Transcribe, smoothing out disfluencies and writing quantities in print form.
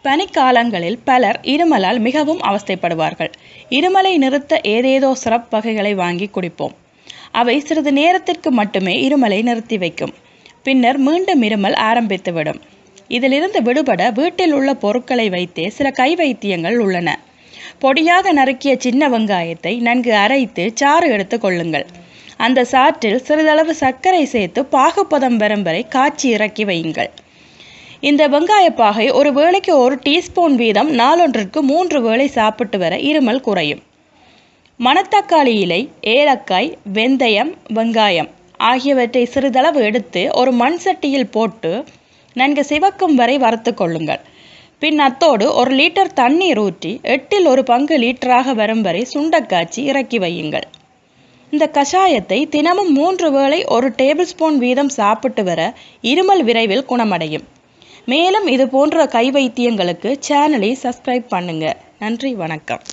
பனிக்காலங்களில் பலர் இருமலால் மிகவும் அவஸ்தைப்படுவார்கள். இருமலை நிறுத்த ஏதேதோ சிரப் வகைகளை வாங்கி குடிப்போம். அவை சிறிது நேரத்திற்கு மட்டுமே இருமலை நிறுத்தி வைக்கும். பின்னர் மீண்டும் இருமல் ஆரம்பித்துவிடும். இதிலிருந்து விடுபட வீட்டில் உள்ள பொருட்களை வைத்தே சில கை வைத்தியங்கள் உள்ளன. பொடியாக நறுக்கிய சின்ன வெங்காயத்தை நன்கு அரைத்து சாறு எடுத்து கொள்ளுங்கள். அந்த சாற்றில் சிறிதளவு சர்க்கரை சேர்த்து பாகுபதம் வரும் வரை காய்ச்சி இறக்கி வையுங்கள். இந்த வெங்காயப்பாகை ஒரு வேளைக்கு 1 டீஸ்பூன் வீதம் நாளொன்றிற்கு 3 வேளை சாப்பிட்டு வர இருமல் குறையும். மணத்தக்காளி இலை, ஏலக்காய், வெந்தயம், வெங்காயம் ஆகியவற்றை சிறிதளவு எடுத்து ஒரு மண் சட்டியில் போட்டு நன்கு சிவக்கும் வரை வறுத்து கொள்ளுங்கள். பின் அத்தோடு 1 லிட்டர் தண்ணீர் ஊற்றி 8 1 பங்கு லிட்டராக வரும் வரை சுண்டக்காய்ச்சி இறக்கி வையுங்கள். இந்த கஷாயத்தை தினமும் 3 வேளை 1 டேபிள் ஸ்பூன் வீதம் சாப்பிட்டு வர இருமல் விரைவில் குணமடையும். மேலும் இது போன்ற கை வைத்தியங்களுக்கு சேனலை சப்ஸ்கிரைப் பண்ணுங்க. நன்றி, வணக்கம்.